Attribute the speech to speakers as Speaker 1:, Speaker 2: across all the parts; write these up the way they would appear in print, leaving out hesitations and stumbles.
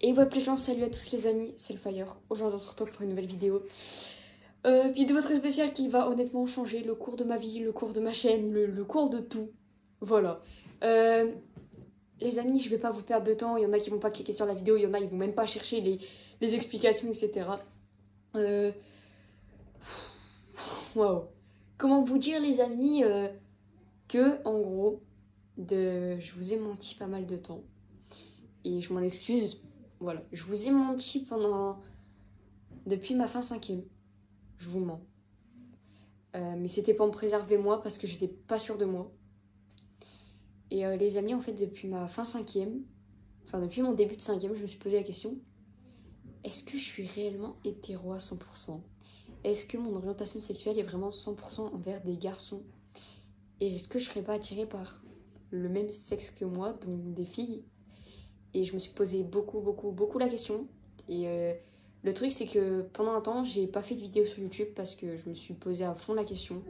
Speaker 1: Et ouais, plein salut à tous les amis, c'est le Fire. Aujourd'hui on se retrouve pour une nouvelle vidéo. Vidéo très spéciale qui va honnêtement changer le cours de ma vie, le cours de ma chaîne, le cours de tout. Voilà. Les amis, je vais pas vous perdre de temps, il y en a qui vont pas cliquer sur la vidéo, il y en a qui vont même pas chercher les explications, etc. Waouh. Comment vous dire les amis que en gros, je vous ai menti pas mal de temps. Et je m'en excuse. Voilà, je vous ai menti depuis ma fin 5e. Je vous mens. Mais c'était pour me préserver moi parce que j'étais pas sûre de moi. Et les amis, en fait, depuis ma fin 5e, enfin depuis mon début de 5e, je me suis posé la question, est-ce que je suis réellement hétéro à 100%? Est-ce que mon orientation sexuelle est vraiment 100% envers des garçons? Et est-ce que je serais pas attirée par le même sexe que moi, donc des filles? Et je me suis posé beaucoup la question. Et le truc, c'est que pendant un temps, j'ai pas fait de vidéo sur YouTube parce que je me suis posé à fond la question.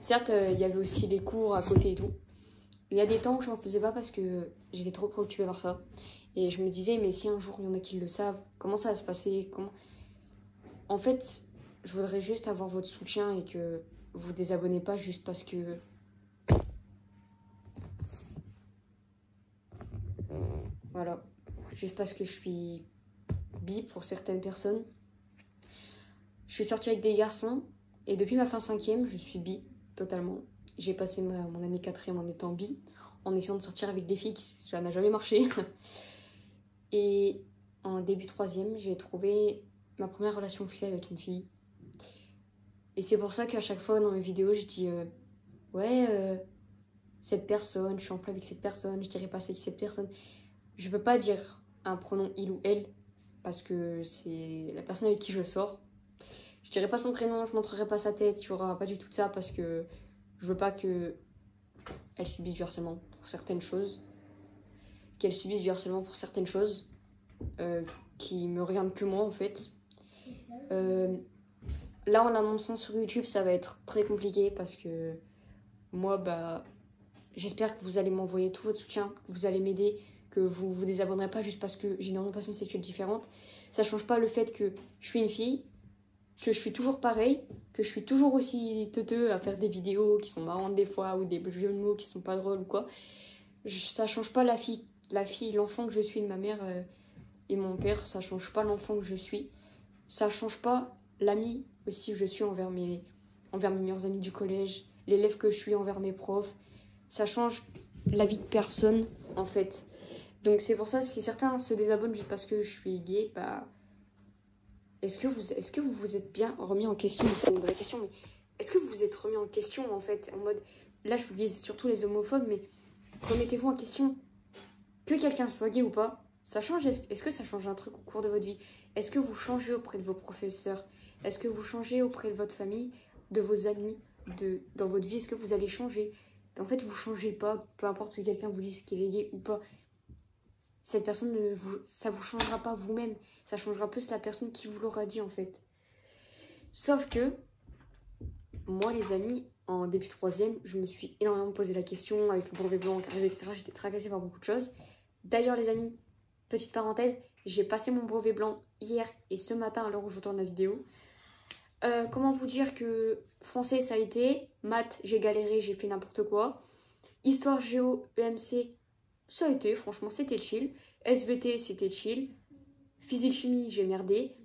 Speaker 1: Certes, il y avait aussi les cours à côté et tout. Il y a des temps où je n'en faisais pas parce que j'étais trop préoccupée par ça. Et je me disais, mais si un jour il y en a qui le savent, comment ça va se passer? En fait, je voudrais juste avoir votre soutien et que vous désabonnez pas juste parce que... Voilà. Juste parce que je suis bi pour certaines personnes. Je suis sortie avec des garçons et depuis ma fin 5e, je suis bi totalement. J'ai passé mon année 4e en étant bi, en essayant de sortir avec des filles, ça n'a jamais marché. Et en début 3e, j'ai trouvé ma première relation officielle avec une fille. Et c'est pour ça qu'à chaque fois dans mes vidéos, je dis cette personne, je suis en couple avec cette personne, je dirais pas c'est cette personne. Je peux pas dire un pronom il ou elle parce que c'est la personne avec qui je sors. Je dirais pas son prénom, je montrerai pas sa tête, il y aura pas du tout de ça parce que je veux pas qu'elle subisse du harcèlement pour certaines choses. Qu'elle subisse du harcèlement pour certaines choses qui me regardent que moi en fait. Là en l'annonçant sur YouTube, ça va être très compliqué parce que moi, j'espère que vous allez m'envoyer tout votre soutien, que vous allez m'aider, que vous vous désabonnerez pas juste parce que j'ai une orientation sexuelle différente. Ça change pas le fait que je suis une fille, que je suis toujours pareil, que je suis toujours aussi teuteux à faire des vidéos qui sont marrantes des fois ou des jeux de mots qui sont pas drôles ou quoi. Ça change pas l'enfant que je suis de ma mère et mon père, ça change pas l'enfant que je suis. Ça change pas l'ami aussi que je suis envers mes meilleurs amis du collège, l'élève que je suis envers mes profs. Ça change la vie de personne en fait. Donc c'est pour ça, si certains se désabonnent juste parce que je suis gay, est-ce que vous vous êtes bien remis en question? C'est une vraie question, mais est-ce que vous vous êtes remis en question en fait? En mode, là je vous dis surtout les homophobes, mais remettez-vous en question. Que quelqu'un soit gay ou pas, ça change. Est-ce que ça change un truc au cours de votre vie? Est-ce que vous changez auprès de vos professeurs? Est-ce que vous changez auprès de votre famille, de vos amis, dans votre vie? Est-ce que vous allez changer? En fait, vous changez pas, peu importe que quelqu'un vous dise qu'il est gay ou pas. Cette personne, ça vous changera pas vous-même. Ça changera plus la personne qui vous l'aura dit, en fait. Sauf que, moi, les amis, en début 3e, je me suis énormément posé la question avec le brevet blanc qui arrive, etc. J'étais tracassée par beaucoup de choses. D'ailleurs, les amis, petite parenthèse, j'ai passé mon brevet blanc hier et ce matin à l'heure où je tourne la vidéo. Comment vous dire que français, ça a été. Maths, j'ai galéré, j'ai fait n'importe quoi. Histoire, géo, EMC, ça a été, franchement, c'était chill. SVT, c'était chill. Physique, chimie, j'ai merdé.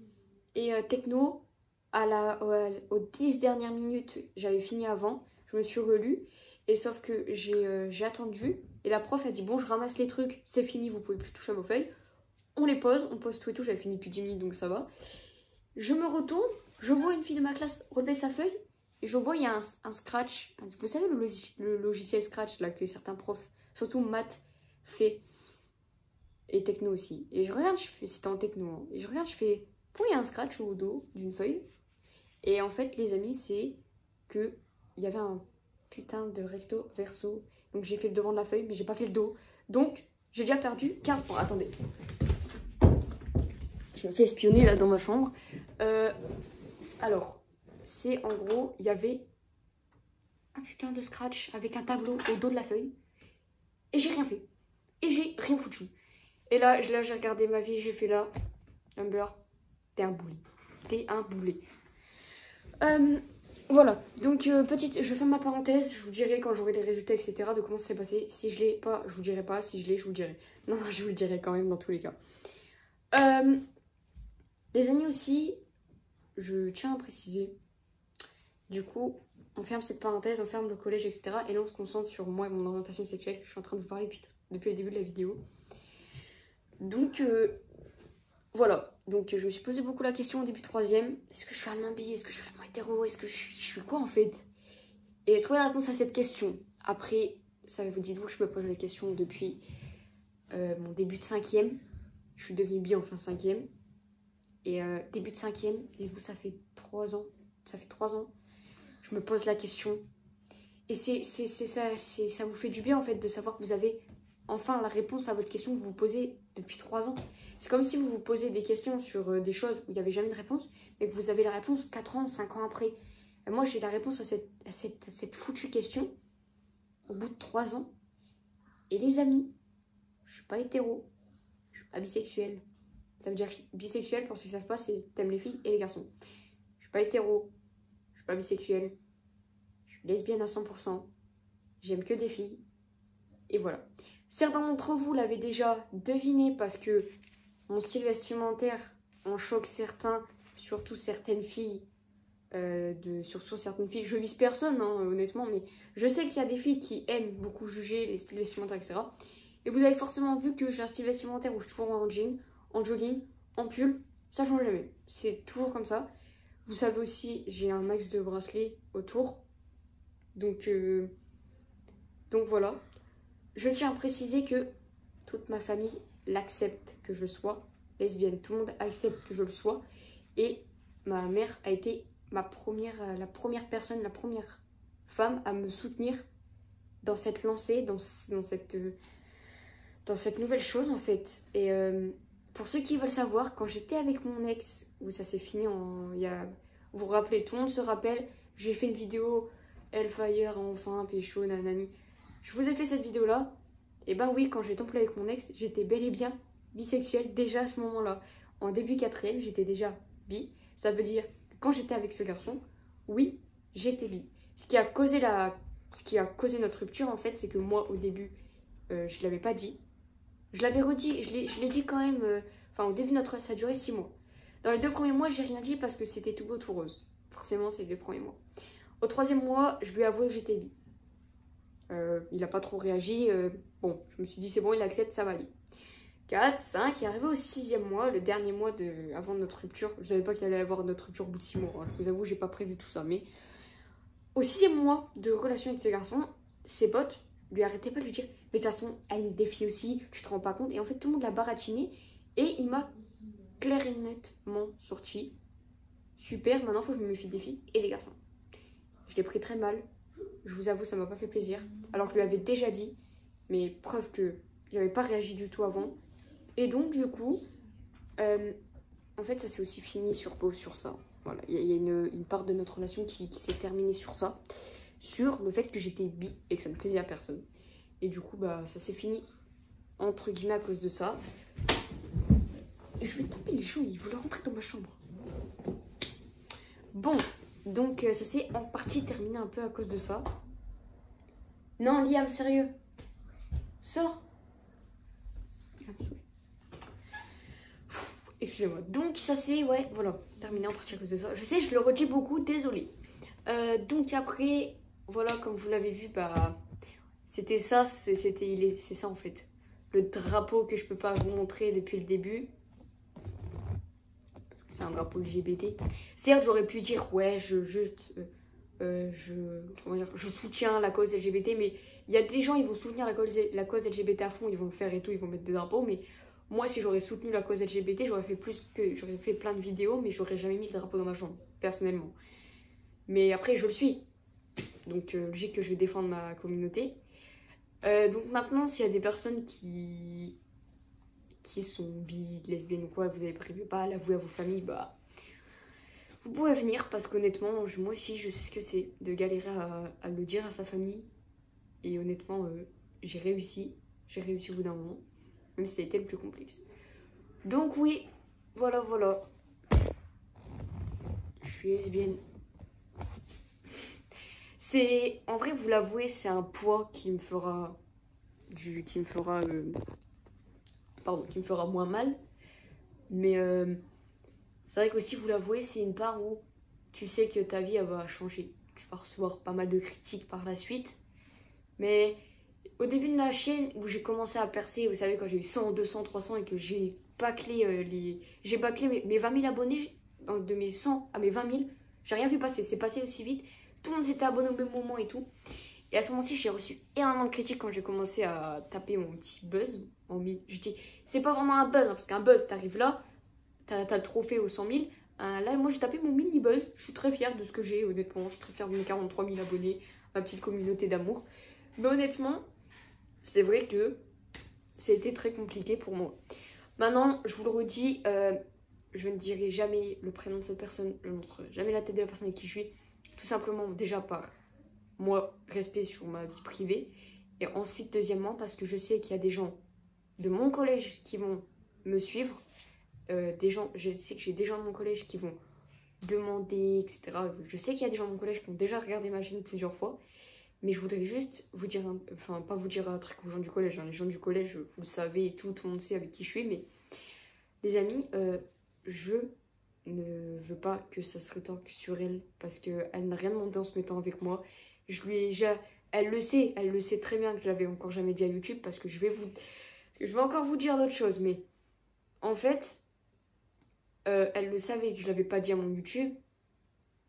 Speaker 1: Et techno, aux 10 dernières minutes, j'avais fini avant. Je me suis relue. Et sauf que j'ai attendu. Et la prof a dit, bon, je ramasse les trucs, c'est fini, vous pouvez plus toucher à vos feuilles. On les pose, on pose tout et tout. J'avais fini depuis 10 minutes, donc ça va. Je me retourne, je vois une fille de ma classe relever sa feuille. Et je vois, il y a un Scratch. Vous savez, le logiciel Scratch, là, que certains profs, surtout maths, fait. Et techno aussi. Et je regarde, c'était en techno. Hein. Et je regarde, je fais, pourquoi il y a un Scratch au dos d'une feuille? Et en fait, les amis, c'est que il y avait un putain de recto verso. Donc j'ai fait le devant de la feuille, mais j'ai pas fait le dos. Donc j'ai déjà perdu 15 points. Attendez. Je me fais espionner là dans ma chambre. Alors, c'est en gros, il y avait un putain de Scratch avec un tableau au dos de la feuille. Et j'ai rien fait. Et j'ai rien foutu. Et là, j'ai regardé ma vie, j'ai fait là, Amber, t'es un boulet. T'es un boulet. Voilà, donc je fais ma parenthèse, je vous dirai quand j'aurai des résultats, etc. de comment ça s'est passé. Si je l'ai pas, je vous dirai pas. Si je l'ai, je vous dirai. Non, non, je vous le dirai quand même dans tous les cas. Les amis aussi, je tiens à préciser. Du coup, on ferme cette parenthèse, on ferme le collège, etc. Et là, on se concentre sur moi et mon orientation sexuelle. Je suis en train de vous parler depuis le début de la vidéo. Donc, voilà. Donc, je me suis posé beaucoup la question au début de 3ème. Est-ce que je suis allemand bi? Est-ce que je suis vraiment hétéro? Est-ce que je suis quoi en fait? Et j'ai trouvé la réponse à cette question. Après, ça vous dites-vous que je me pose la question depuis mon début de 5ème. Je suis devenue bi en fin 5ème. Et début de 5ème, dites-vous, ça fait 3 ans. Ça fait 3 ans. Je me pose la question. Et ça vous fait du bien en fait de savoir que vous avez enfin la réponse à votre question que vous vous posez depuis 3 ans. C'est comme si vous vous posez des questions sur des choses où il n'y avait jamais de réponse, mais que vous avez la réponse 4 ans, 5 ans après. Et moi, j'ai la réponse à cette foutue question au bout de 3 ans. Et les amis, je suis pas hétéro, je suis pas bisexuelle. Ça veut dire bisexuelle, pour ceux qui ne savent pas, c'est t'aimes les filles et les garçons. Je suis pas hétéro, je suis pas bisexuelle, je suis lesbienne à 100%, j'aime que des filles. Et voilà. Certains d'entre vous l'avaient déjà deviné parce que mon style vestimentaire en choque certains, surtout certaines filles. Surtout certaines filles. Je vise personne, hein, honnêtement, mais je sais qu'il y a des filles qui aiment beaucoup juger les styles vestimentaires, etc. Et vous avez forcément vu que j'ai un style vestimentaire où je suis toujours en jean, en jogging, en pull. Ça change jamais. C'est toujours comme ça. Vous savez aussi, j'ai un max de bracelets autour. Donc voilà. Je tiens à préciser que toute ma famille l'accepte que je sois lesbienne. Tout le monde accepte que je le sois. Et ma mère a été la première femme à me soutenir dans cette lancée, dans cette nouvelle chose en fait. Et pour ceux qui veulent savoir, quand j'étais avec mon ex, où ça s'est fini vous vous rappelez, tout le monde se rappelle, j'ai fait une vidéo Hellfire, enfin, pécho, nanani. Je vous ai fait cette vidéo là. Et ben oui, quand j'ai tombé avec mon ex, j'étais bel et bien bisexuelle déjà à ce moment-là. En début 4ème, j'étais déjà bi. Ça veut dire que quand j'étais avec ce garçon, oui, j'étais bi. Ce qui a causé notre rupture, en fait, c'est que moi, au début, je ne l'avais pas dit. Je l'avais redit, je l'ai dit quand même. Enfin, au début de notre ça a duré 6 mois. Dans les 2 premiers mois, j'ai rien dit parce que c'était tout beau, tout rose. Forcément, c'est les 2 premiers mois. Au 3e mois, je lui ai avoué que j'étais bi. Il n'a pas trop réagi. Bon, je me suis dit, c'est bon, il accepte, ça va aller. 4, 5, et arrivé au 6e mois, le dernier mois avant notre rupture. Je ne savais pas qu'il allait y avoir notre rupture au bout de 6 mois. Hein. Je vous avoue, j'ai pas prévu tout ça. Mais au 6e mois de relation avec ce garçon, ses potes lui arrêtaient pas de lui dire, mais de toute façon, elle me défie aussi, tu te rends pas compte. Et en fait, tout le monde l'a baratiné. Et il m'a clair et nettement sorti. Super, maintenant, il faut que je me méfie des filles et des garçons. Je l'ai pris très mal. Je vous avoue, ça m'a pas fait plaisir. Alors que je lui avais déjà dit, mais preuve que il n'avait pas réagi du tout avant. Et donc, du coup, en fait, ça s'est aussi fini sur ça. Voilà, il y a une part de notre relation qui s'est terminée sur ça. Sur le fait que j'étais bi et que ça ne plaisait à personne. Et du coup, bah, ça s'est fini, entre guillemets, à cause de ça. Je vais taper les gens, ils voulaient rentrer dans ma chambre. Bon, donc ça s'est en partie terminé un peu à cause de ça. Non, Liam, sérieux. Sors. Il va me saouler. Excusez-moi. Donc ça c'est, ouais, voilà, terminé en partie à cause de ça. Je sais, je le redis beaucoup, désolé. Donc après, voilà, comme vous l'avez vu, bah, c'était ça, c'est ça en fait. Le drapeau que je peux pas vous montrer depuis le début. Parce que c'est un drapeau LGBT. Certes, j'aurais pu dire, ouais, je soutiens la cause LGBT, mais il y a des gens, ils vont soutenir la cause LGBT à fond, ils vont le faire et tout, ils vont mettre des drapeaux, mais moi, si j'aurais soutenu la cause LGBT, j'aurais fait plein de vidéos, mais j'aurais jamais mis le drapeau dans ma chambre, personnellement. Mais après, je le suis. Donc, logique que je vais défendre ma communauté. Donc maintenant, s'il y a des personnes qui sont bi, lesbiennes ou quoi, vous avez prévu pas l'avouer à vos familles, bah, vous pouvez venir parce qu'honnêtement, moi aussi, je sais ce que c'est de galérer à le dire à sa famille. Et honnêtement, j'ai réussi au bout d'un moment. même si ça a été le plus complexe. Donc oui, voilà. Je suis lesbienne. C'est, en vrai, vous l'avouez, c'est un poids qui me fera moins mal. Mais c'est vrai qu'aussi, vous l'avouez, c'est une part où tu sais que ta vie, elle va changer. Tu vas recevoir pas mal de critiques par la suite. Mais au début de la chaîne, où j'ai commencé à percer, vous savez, quand j'ai eu 100, 200, 300 et que j'ai bâclé, mes 20 000 abonnés, de mes 100 à mes 20 000, j'ai rien vu passer. C'est passé aussi vite. Tout le monde s'était abonné au même moment et tout. Et à ce moment-ci, j'ai reçu énormément de critiques quand j'ai commencé à taper mon petit buzz. Je dis, c'est pas vraiment un buzz, hein, parce qu'un buzz, t'arrives là, t'as le trophée aux 100 000. Là, moi, j'ai tapé mon mini buzz. Je suis très fière de ce que j'ai, honnêtement. Je suis très fière de mes 43 000 abonnés, ma petite communauté d'amour. Mais honnêtement, c'est vrai que c'était très compliqué pour moi. Maintenant, je vous le redis, je ne dirai jamais le prénom de cette personne. Je ne montrerai jamais la tête de la personne avec qui je suis. Tout simplement, déjà par moi, respect sur ma vie privée. Et ensuite, deuxièmement, parce que je sais qu'il y a des gens de mon collège qui vont me suivre. Je sais que j'ai des gens de mon collège qui vont demander, etc. Je sais qu'il y a des gens de mon collège qui ont déjà regardé ma chaîne plusieurs fois. Mais je voudrais juste vous dire, enfin pas vous dire un truc aux gens du collège. Hein. Les gens du collège, vous le savez et tout le monde sait avec qui je suis. Mais les amis, je ne veux pas que ça se rétorque sur elle parce qu'elle n'a rien demandé en se mettant avec moi. Elle le sait très bien que je l'avais encore jamais dit à YouTube parce que je vais encore vous dire d'autres choses. Mais en fait, elle le savait que je l'avais pas dit à mon YouTube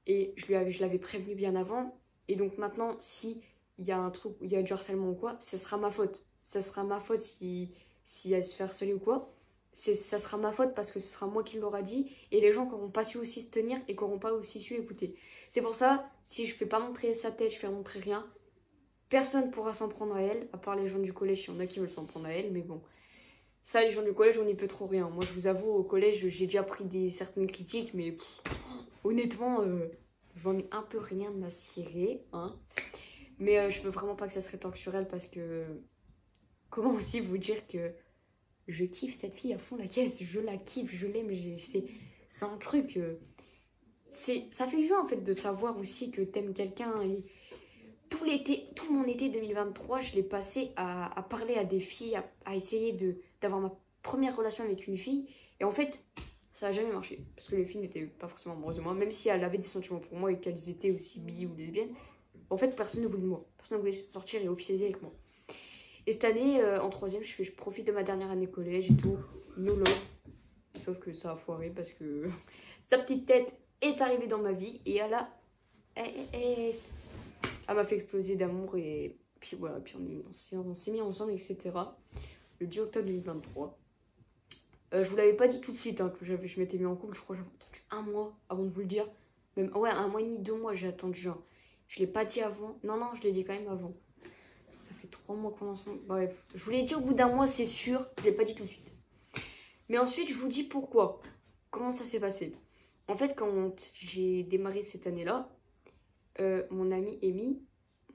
Speaker 1: et je l'avais prévenu bien avant. Et donc maintenant, si il y a un truc, il y a du harcèlement ou quoi, ça sera ma faute. Ça sera ma faute si elle se fait harceler ou quoi. Ça sera ma faute parce que ce sera moi qui l'aura dit et les gens qui n'auront pas su aussi se tenir et qui n'auront pas aussi su écouter. C'est pour ça, si je fais pas montrer sa tête, je fais montrer rien, personne ne pourra s'en prendre à elle, à part les gens du collège, il y en a qui veulent s'en prendre à elle, mais bon. Ça, les gens du collège, on n'y peut trop rien. Moi, je vous avoue, au collège, j'ai déjà pris certaines critiques, mais honnêtement, j'en ai un peu rien à cirer, hein. Mais je veux vraiment pas que ça se rétorque sur elle parce que... Comment aussi vous dire que je kiffe cette fille à fond la caisse, je la kiffe, je l'aime, c'est un truc... ça fait du bien en fait de savoir aussi que t'aimes quelqu'un et... Tout mon été 2023, je l'ai passé à parler à des filles, à essayer d'avoir ma première relation avec une fille. Et en fait, ça n'a jamais marché. Parce que les filles n'étaient pas forcément amoureuses de moi. Même si elles avaient des sentiments pour moi et qu'elles étaient aussi bi ou lesbiennes. En fait, personne ne voulait de moi. Personne ne voulait sortir et officialiser avec moi. Et cette année, en troisième, je profite de ma dernière année collège et tout. No love. Sauf que ça a foiré parce que sa petite tête est arrivée dans ma vie. Et elle m'a fait exploser d'amour et puis voilà, puis on s'est mis ensemble, etc. Le 10 octobre 2023. Je vous l'avais pas dit tout de suite hein, que je m'étais mis en couple, je crois que j'avais attendu un mois avant de vous le dire. Même, ouais, un mois et demi, 2 mois j'ai attendu. Hein. Je l'ai pas dit avant. Non, je l'ai dit quand même avant. Ça fait 3 mois qu'on est ensemble. Bref, je vous l'ai dit au bout d'un mois, c'est sûr. Je l'ai pas dit tout de suite. Mais ensuite, je vous dis pourquoi. Comment ça s'est passé. En fait, quand j'ai démarré cette année-là, mon amie Amy,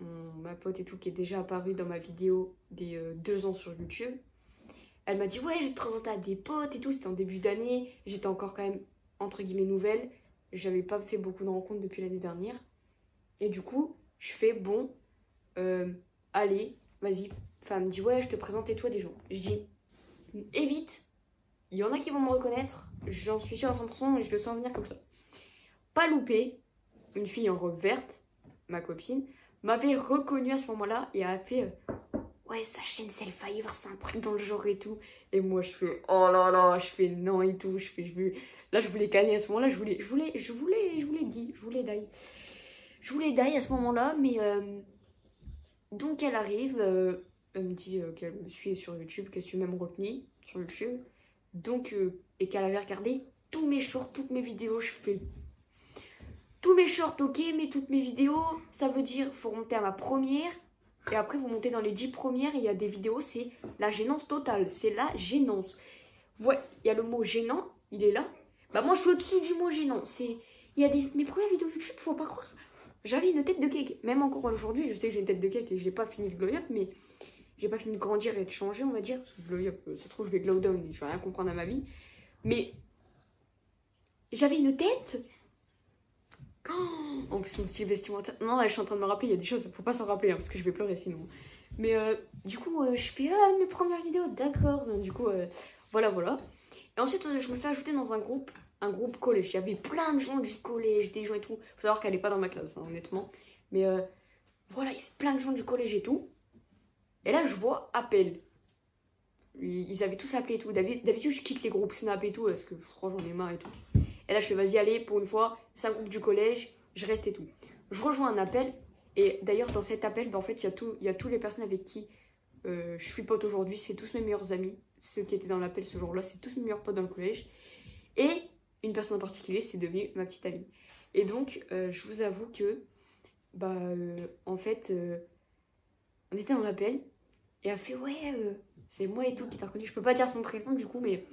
Speaker 1: ma pote et tout, qui est déjà apparue dans ma vidéo des 2 ans sur YouTube, elle m'a dit ouais, je vais te présenter à des potes et tout. C'était en début d'année, j'étais encore quand même entre guillemets nouvelle, j'avais pas fait beaucoup de rencontres depuis l'année dernière et du coup je fais bon, allez vas-y. Enfin elle me dit ouais, je te présente et toi des gens. Je dis évite, il y en a qui vont me reconnaître, j'en suis sûre à 100% et je le sens venir comme ça. Pas loupé. Une fille en robe verte, ma copine, m'avait reconnue à ce moment-là et a fait ouais, sa chaîne Self-Fiverr, c'est un truc dans le genre et tout. Et moi, je fais oh là là, je fais non et tout. Là, je voulais canner à ce moment-là. Je voulais die à ce moment-là. Mais donc, elle arrive, elle me dit qu'elle me suit sur YouTube, qu'elle suit même Rodney sur YouTube. Donc, et qu'elle avait regardé tous mes shorts, toutes mes vidéos. Je fais. Tous mes shorts, ok, mais toutes mes vidéos, ça veut dire faut remonter à ma première. Et après, vous montez dans les 10 premières. Il y a des vidéos, c'est la gênance totale. C'est la gênance. Ouais, il y a le mot gênant, il est là. Bah, moi, je suis au-dessus du mot gênant. Mes premières vidéos YouTube, faut pas croire. J'avais une tête de cake. Même encore aujourd'hui, je sais que j'ai une tête de cake et que j'ai pas fini le glow up, mais j'ai pas fini de grandir et de changer, on va dire. Parce que ça se trouve, je vais glow down et je vais rien comprendre à ma vie. Mais j'avais une tête. Oh, en plus, mon style vestimentaire. Non, là, je suis en train de me rappeler, il y a des choses, faut pas s'en rappeler, hein, parce que je vais pleurer sinon. Mais du coup, je fais mes premières vidéos, d'accord. Du coup, voilà, voilà. Et ensuite, je me fais ajouter dans un groupe collège. Il y avait plein de gens du collège, des gens et tout. Faut savoir qu'elle est pas dans ma classe, hein, honnêtement. Mais voilà, il y avait plein de gens du collège et tout. Et là, je vois appel. Ils avaient tous appelé et tout. D'habitude, je quitte les groupes Snap et tout, parce que franchement, j'en ai marre et tout. Et là, je fais, vas-y, allez, pour une fois, c'est un groupe du collège, je reste et tout. Je rejoins un appel. Et d'ailleurs, dans cet appel, en fait, il y a toutes les personnes avec qui je suis pote aujourd'hui. C'est tous mes meilleurs amis. Ceux qui étaient dans l'appel ce jour-là, c'est tous mes meilleurs potes dans le collège. Et une personne en particulier, c'est devenu ma petite amie. Et donc, je vous avoue que, en fait, on était dans l'appel. Et elle fait, ouais, c'est moi et tout qui t'a reconnu. Je peux pas dire son prénom du coup, mais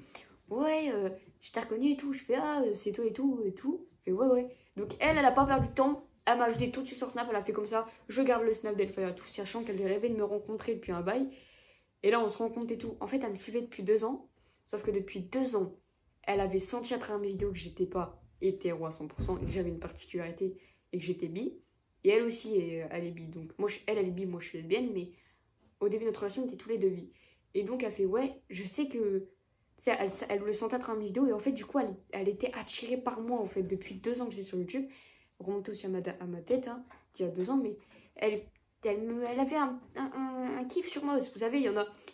Speaker 1: ouais, je t'ai reconnu et tout. Je fais, ah, c'est toi et tout, et tout. Elle fait, ouais, ouais. Donc elle a pas perdu de temps. Elle m'a ajouté tout de suite sur Snap. Elle a fait comme ça. Je garde le Snap d'Elpha tout, sachant qu'elle rêvait de me rencontrer depuis un bail. Et là, on se rencontre et tout. En fait, elle me suivait depuis 2 ans. Sauf que depuis 2 ans, elle avait senti à travers mes vidéos que j'étais pas hétéro à 100% et que j'avais une particularité et que j'étais bi. Et elle aussi, elle est bi. Donc, moi, elle est bi, moi, je suis lesbienne, mais au début de notre relation, on était tous les deux bi. Et donc, elle fait, ouais, je sais que. Tu sais, elle le sentait à travers mes vidéos. Et en fait, du coup, elle était attirée par moi, en fait, depuis 2 ans que j'étais sur YouTube. Remonter aussi à ma tête, hein, d'il y a 2 ans, mais elle avait un kiff sur moi. Vous savez, il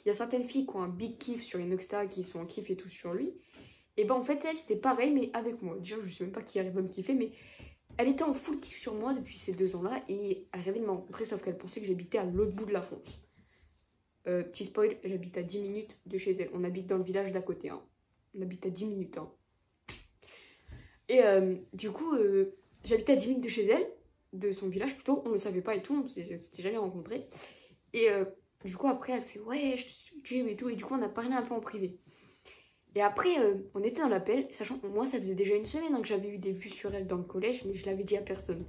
Speaker 1: y a certaines filles qui ont un big kiff sur Inoxta, qui sont en kiff et tout sur lui. Et ben en fait, elle, c'était pareil, mais avec moi. Déjà, je sais même pas qui arrive à me kiffer, mais elle était en full kiff sur moi depuis ces 2 ans-là. Et elle rêvait de me rencontrer, sauf qu'elle pensait que j'habitais à l'autre bout de la France. Petit spoil, j'habite à 10 minutes de chez elle. On habite dans le village d'à côté. Hein. On habite à 10 minutes. Hein. Et du coup, j'habitais à 10 minutes de chez elle, de son village plutôt. On ne le savait pas et tout, on s'était jamais rencontrés. Et du coup, après, elle fait ouais, je t'aime et tout. Et du coup, on a parlé un peu en privé. Et après, on était dans l'appel, sachant que moi, ça faisait déjà une semaine hein, que j'avais eu des vues sur elle dans le collège, mais je l'avais dit à personne.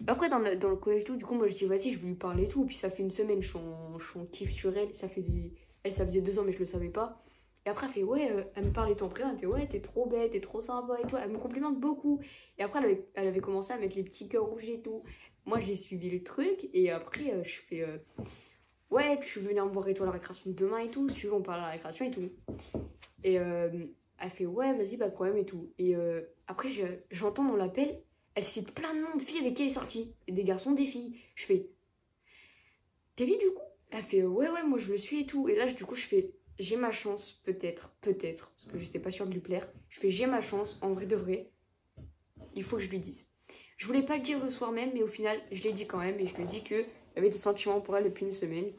Speaker 1: Après, dans le collège et tout, du coup, moi, je dis, vas-y, je vais lui parler et tout. Et puis, ça fait une semaine, je suis en kiff sur elle. Ça faisait 2 ans, mais je le savais pas. Et après, elle fait, ouais, elle me parle et ton frère. Elle me fait, ouais, t'es trop bête, t'es trop sympa et tout. Elle me complimente beaucoup. Et après, elle avait commencé à mettre les petits cœurs rouges et tout. Moi, j'ai suivi le truc. Et après, je fais, ouais, tu veux venir me voir et toi à la récréation de demain et tout. Si tu veux, on parle à la récréation et tout. Et elle fait, ouais, vas-y, pas de problème et tout. Et après, j'entends dans l'appel. Elle cite plein de noms de filles avec qui elle est sortie. Des garçons, des filles. Je fais, t'es lui du coup? Elle fait, ouais, ouais, moi je le suis et tout. Et là, du coup, je fais, j'ai ma chance, peut-être, parce que j'étais pas sûre de lui plaire. Je fais, j'ai ma chance, en vrai de vrai. Il faut que je lui dise. Je voulais pas le dire le soir même, mais au final, je l'ai dit quand même. Et je lui ai dit que j'avais des sentiments pour elle depuis une semaine.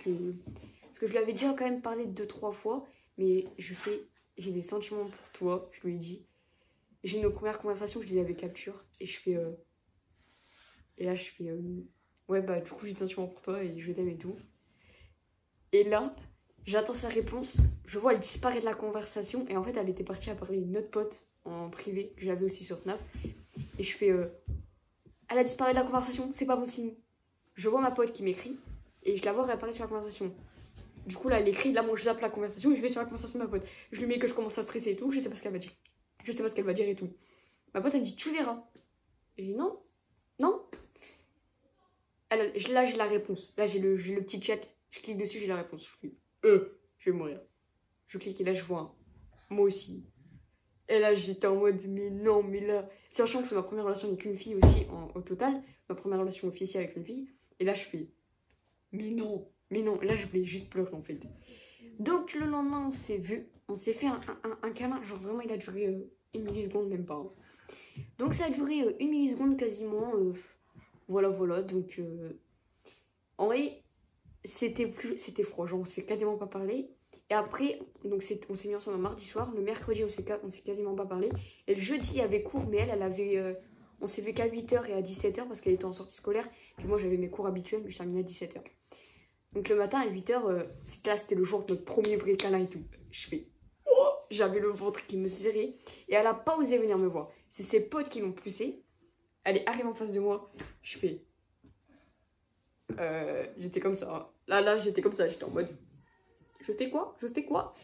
Speaker 1: Parce que je lui avais déjà quand même parlé 2-3 fois. Mais je fais, j'ai des sentiments pour toi. Je lui ai dit. J'ai nos premières conversations, je les avais capture. Et je fais. Et là, je fais. Ouais, bah, du coup, j'ai des sentiments pour toi et je t'aime et tout. Et là, j'attends sa réponse. Je vois, elle disparaît de la conversation. Et en fait, elle était partie à parler à une autre pote en privé que j'avais aussi sur Snap. Et je fais. Elle a disparu de la conversation, c'est pas bon signe. Je vois ma pote qui m'écrit. Et je la vois réapparaître sur la conversation. Du coup, là, elle écrit. Là, moi, je zappe la conversation et je vais sur la conversation de ma pote. Je lui mets que je commence à stresser et tout. Je sais pas ce qu'elle va dire. Je sais pas ce qu'elle va dire et tout. Ma pote, elle me dit, tu verras. Et je dis, non. Non. Là, j'ai la réponse. Là, j'ai le petit chat. Je clique dessus, j'ai la réponse. Je fais, je vais mourir. Je clique et là, je vois un. Moi aussi. Et là, j'étais en mode, mais non, mais là. Sachant que c'est ma première relation avec une fille aussi, au total. Ma première relation officielle avec une fille. Et là, je fais, mais non. Mais non. Là, je voulais juste pleurer, en fait. Donc, le lendemain, on s'est vu. On s'est fait un câlin. Genre, vraiment, il a duré 1 milliseconde, même pas. Hein. Donc, ça a duré 1 milliseconde quasiment. Voilà, voilà. Donc, en vrai, c'était froid. Genre, on s'est quasiment pas parlé. Et après, donc on s'est mis ensemble un mardi soir. Le mercredi, on s'est quasiment pas parlé. Et le jeudi, il y avait cours, mais elle avait. On s'est vu qu'à 8h et à 17h parce qu'elle était en sortie scolaire. Puis moi, j'avais mes cours habituels, mais je terminais à 17h. Donc le matin, à 8h, c'était le jour de notre premier vrai câlin et tout. Je fais. Oh, j'avais le ventre qui me serrait. Et elle a pas osé venir me voir. C'est ses potes qui l'ont poussée. Elle est arrivée en face de moi. Je fais. J'étais comme ça. Là, j'étais comme ça, j'étais en mode, je fais quoi? Je fais quoi?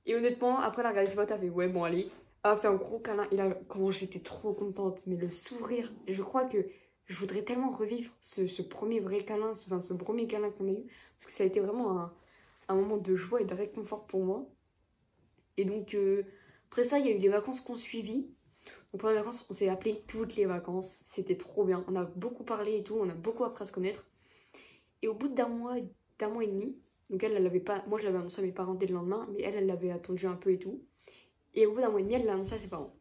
Speaker 1: Et honnêtement, après, elle a regardé ses potes, elle a fait, ouais, bon, allez. Elle a fait un gros câlin. Et là, comment j'étais trop contente. Mais le sourire, je crois que je voudrais tellement revivre ce premier vrai câlin, enfin, ce premier câlin qu'on a eu. Parce que ça a été vraiment un moment de joie et de réconfort pour moi. Et donc, après ça, il y a eu les vacances qu'on suivit. Donc, pendant les vacances, on s'est appelé toutes les vacances. C'était trop bien. On a beaucoup parlé et tout. On a beaucoup appris à se connaître. Et au bout d'un mois et demi, donc elle l'avait pas. Moi, je l'avais annoncé à mes parents dès le lendemain, mais elle l'avait attendu un peu et tout. Et au bout d'un mois et demi, elle l'a annoncé à ses parents.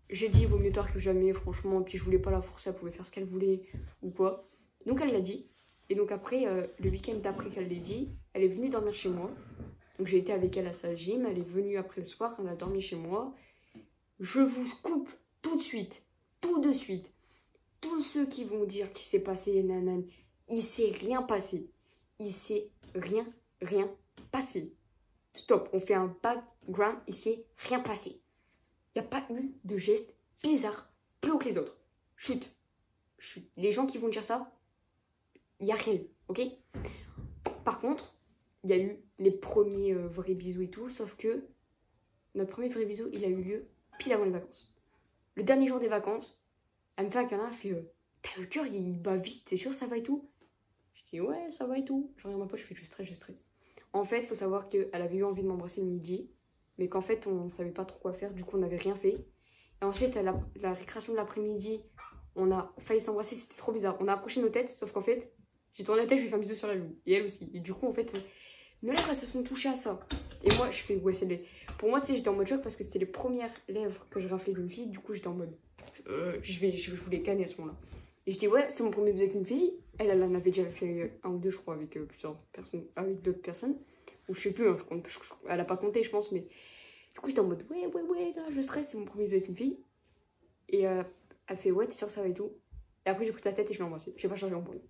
Speaker 1: J'ai dit, vaut mieux tard que jamais, franchement. Puis je voulais pas la forcer, elle pouvait faire ce qu'elle voulait ou quoi. Donc elle l'a dit. Et donc après, le week-end d'après qu'elle l'ait dit, elle est venue dormir chez moi. Donc j'ai été avec elle à sa gym. Elle est venue après le soir, elle a dormi chez moi. Je vous coupe tout de suite. Tout de suite. Tous ceux qui vont dire qu'il s'est passé nanan, il s'est rien passé. Il s'est rien passé. Stop, on fait un background, il s'est rien passé. Il n'y a pas eu de geste bizarre plus haut que les autres. Chut. Chut. Les gens qui vont dire ça, il n'y a rien eu, ok? Par contre, il y a eu les premiers vrais bisous et tout, sauf que notre premier vrai bisou, il a eu lieu pile avant les vacances. Le dernier jour des vacances, elle me fait un câlin, elle fait t'as le cœur, il bat vite, t'es sûr ça va et tout? Je dis ouais, ça va et tout. Je regarde ma poche, je fais je stresse. En fait, il faut savoir qu'elle avait eu envie de m'embrasser le midi, mais qu'en fait, on savait pas trop quoi faire, du coup, on n'avait rien fait. Et ensuite, à la récréation de l'après-midi, on a failli s'embrasser, c'était trop bizarre. On a approché nos têtes, sauf qu'en fait, j'ai tourné la tête, je lui ai fait un bisou sur la joue. Et elle aussi. Et du coup, en fait, nos lèvres, elles se sont touchées à ça. Et moi, je fais ouais, c'est les. Pour moi, tu sais, j'étais en mode choc parce que c'était les premières lèvres que je raflais d'une fille, du coup, j'étais en mode. Je voulais canner à ce moment-là. Et je dis ouais, c'est mon premier bisou avec une fille. Elle en avait déjà fait un ou deux, je crois, avec plusieurs personnes, avec d'autres personnes. Ou je sais plus, hein, elle a pas compté, je pense, mais du coup, j'étais en mode ouais, là, je stresse, c'est mon premier bisou avec une fille. Et elle fait ouais, t'es sûre que ça va et tout. Et après, j'ai pris ta tête et je l'ai embrassée. Je sais pas chargé en premier.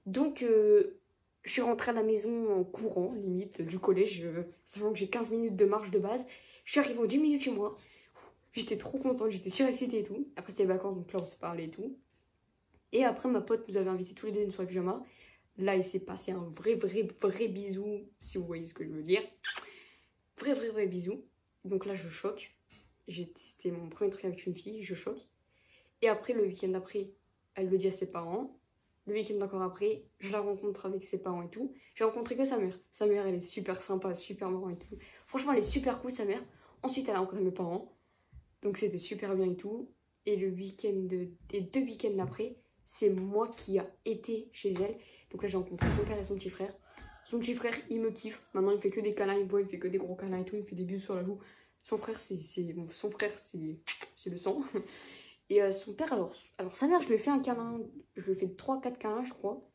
Speaker 1: Donc, je suis rentrée à la maison en courant, limite, du collège, sachant que j'ai 15 minutes de marche de base. Je suis arrivée en 10 minutes chez moi. J'étais trop contente, j'étais surexcitée et tout. Après, c'était les vacances, donc là, on s'est parlé et tout. Et après, ma pote nous avait invités tous les deux à une soirée pyjama. Là, il s'est passé un vrai bisou, si vous voyez ce que je veux dire. Vrai bisou. Donc là, je choque. C'était mon premier truc avec une fille, je choque. Et après, le week-end d'après, elle le dit à ses parents. Le week-end encore après, je la rencontre avec ses parents et tout. J'ai rencontré que sa mère. Sa mère, elle est super sympa, super marrant et tout. Franchement, elle est super cool, sa mère. Ensuite, elle a rencontré mes parents. Donc c'était super bien et tout. Et le week-end, des 2 week-ends d'après, c'est moi qui a été chez elle. Donc là, j'ai rencontré son père et son petit frère. Son petit frère, il me kiffe. Maintenant, il fait que des câlins, il boit, il fait que des gros câlins et tout. Il me fait des bisous sur la joue. Son frère, c'est le sang. Et son père, alors sa mère, je lui ai fait un câlin. Je lui ai fait 3-4 câlins, je crois.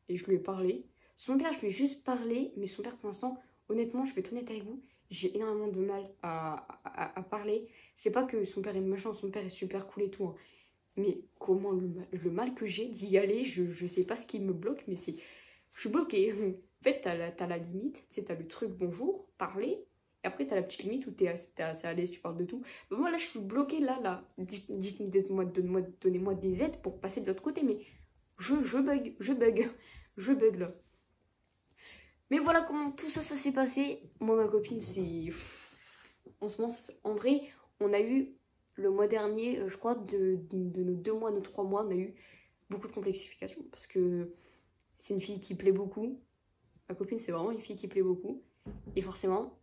Speaker 1: Et je lui ai parlé. Son père, je lui ai juste parlé. Mais son père, pour l'instant, honnêtement, je vais être honnête avec vous, j'ai énormément de mal à parler. C'est pas que son père est méchant, son père est super cool et tout. Hein. Mais comment le mal que j'ai d'y aller, je sais pas ce qui me bloque, mais c'est. Je suis bloquée. En fait, t'as la limite, tu sais, t'as le truc bonjour, parler. Et après, t'as la petite limite où t'es assez à l'aise, tu parles de tout. Mais moi, là, je suis bloquée, là. Donnez-moi des aides pour passer de l'autre côté. Mais je bug, là. Mais voilà comment tout ça s'est passé. Moi, ma copine, c'est. En ce moment, en vrai, on a eu le mois dernier, je crois, de nos 2 mois, nos 3 mois, on a eu beaucoup de complexification. Parce que c'est une fille qui plaît beaucoup. Ma copine, c'est vraiment une fille qui plaît beaucoup. Et forcément,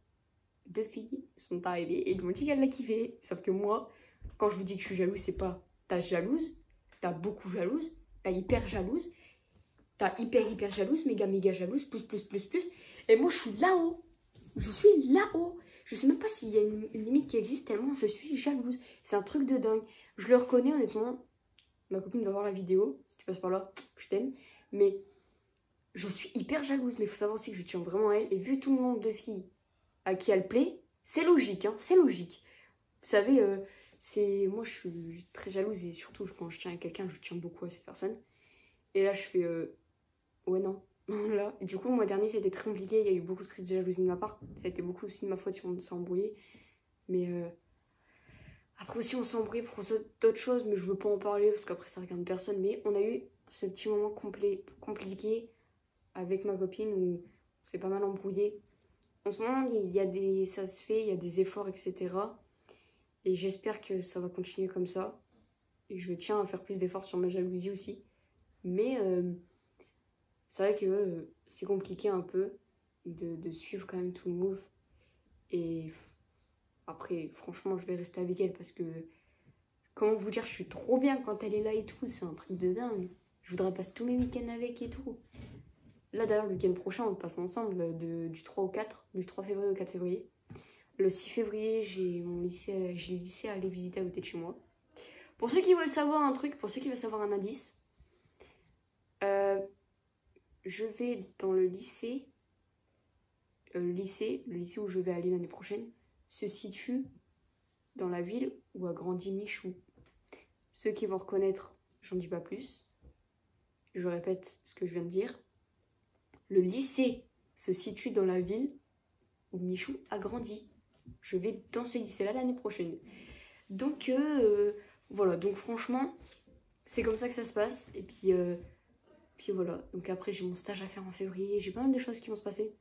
Speaker 1: 2 filles sont arrivées et elles m'ont dit qu'elles la kiffaient. Sauf que moi, quand je vous dis que je suis jalouse, c'est pas t'as jalouse, t'as beaucoup jalouse, t'as hyper jalouse. T'as hyper jalouse, méga jalouse, plus. Et moi, je suis là-haut. Je suis là-haut. Je sais même pas s'il y a une limite qui existe tellement je suis jalouse. C'est un truc de dingue. Je le reconnais honnêtement. Ma copine va voir la vidéo. Si tu passes par là, je t'aime. Mais je suis hyper jalouse. Mais il faut savoir aussi que je tiens vraiment à elle. Et vu tout le nombre de filles à qui elle plaît, c'est logique. Hein, c'est logique. Vous savez, moi, je suis très jalouse. Et surtout, quand je tiens à quelqu'un, je tiens beaucoup à cette personne. Et là, je fais... ouais, non. Là. Et du coup, le mois dernier, c'était très compliqué. Il y a eu beaucoup de crises de jalousie de ma part. Ça a été beaucoup aussi de ma faute si on s'est embrouillé. Mais après aussi, on s'est embrouillé pour d'autres choses. Mais je veux pas en parler parce qu'après, ça regarde personne. Mais on a eu ce petit moment compliqué avec ma copine où on s'est pas mal embrouillé. En ce moment, ça se fait, il y a des efforts, etc. Et j'espère que ça va continuer comme ça. Et je tiens à faire plus d'efforts sur ma jalousie aussi. Mais c'est vrai que c'est compliqué un peu de suivre quand même tout le move. Et après, franchement, je vais rester avec elle parce que, comment vous dire, je suis trop bien quand elle est là et tout. C'est un truc de dingue. Je voudrais passer tous mes week-ends avec et tout. Là, d'ailleurs, le week-end prochain, on passe ensemble du 3 au 4, du 3 février au 4 février. Le 6 février, j'ai le lycée à aller visiter à côté de chez moi. Pour ceux qui veulent savoir un truc, pour ceux qui veulent savoir un indice, je vais dans le lycée. Le lycée où je vais aller l'année prochaine se situe dans la ville où a grandi Michou. Ceux qui vont reconnaître, j'en dis pas plus. Je répète ce que je viens de dire. Le lycée se situe dans la ville où Michou a grandi. Je vais dans ce lycée-là l'année prochaine. Donc, voilà. Donc, franchement, c'est comme ça que ça se passe. Et puis voilà. Donc, après, j'ai mon stage à faire en février. J'ai pas mal de choses qui vont se passer.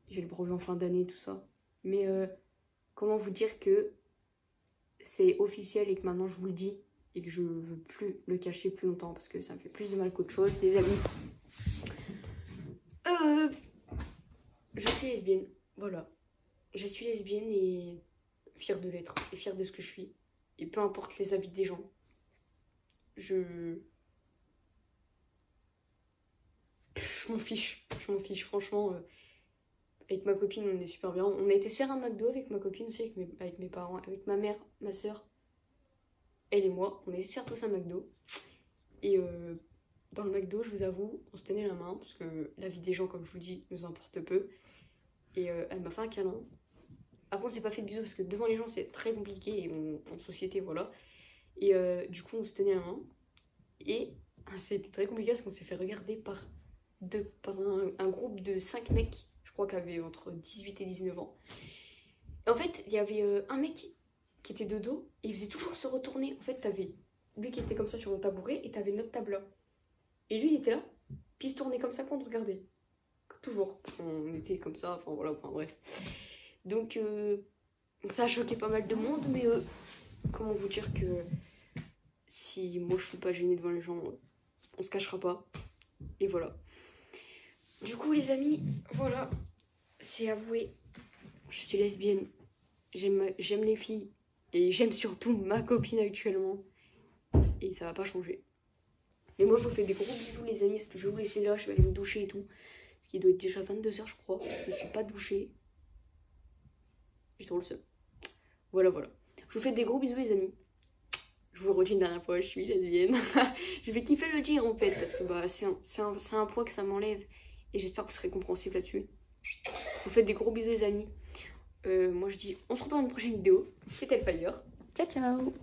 Speaker 1: J'ai le brevet en fin d'année, tout ça. Mais comment vous dire que c'est officiel et que maintenant je vous le dis et que je veux plus le cacher plus longtemps parce que ça me fait plus de mal qu'autre chose, les amis. Je suis lesbienne, voilà. Je suis lesbienne et fière de l'être et fière de ce que je suis. Et peu importe les avis des gens, je m'en fiche, franchement. Avec ma copine, on est super bien. On a été se faire un McDo avec ma copine aussi, avec mes parents, avec ma mère, ma soeur, elle et moi. On a été se faire tous un McDo. Et dans le McDo, je vous avoue, on se tenait la main, parce que la vie des gens, comme je vous dis, nous importe peu. Et elle m'a fait un câlin. Après, on s'est pas fait de bisous, parce que devant les gens, c'est très compliqué, et en société, voilà. Et du coup, on se tenait la main. Et c'était très compliqué, parce qu'on s'est fait regarder par un groupe de 5 mecs, je crois, qui avaient entre 18 et 19 ans. Et en fait, il y avait un mec qui était de dos et il faisait toujours se retourner. En fait, t'avais lui qui était comme ça sur le tabouret et t'avais notre table là. Et lui, il était là, puis il se tournait comme ça quand on regardait. Toujours. On était comme ça, enfin voilà, enfin bref. Donc, ça a choqué pas mal de monde, mais comment vous dire que si moi je suis pas gênée devant les gens, on se cachera pas. Et voilà. Du coup, les amis, voilà, c'est avoué, je suis lesbienne, j'aime les filles, et j'aime surtout ma copine actuellement, et ça va pas changer. Mais moi, je vous fais des gros bisous, les amis, parce que je vais vous laisser là, je vais aller me doucher et tout, parce qu'il doit être déjà 22 h, je crois, je suis pas douchée, j'ai trop le seum. Voilà. Je vous fais des gros bisous, les amis. Je vous le redis une dernière fois, je suis lesbienne. Je vais kiffer le dire, en fait, parce que bah, c'est un poids que ça m'enlève. Et j'espère que vous serez compréhensifs là-dessus. Je vous fais des gros bisous, les amis. Moi, je dis, on se retrouve dans une prochaine vidéo. C'était Elfire. Ciao, ciao.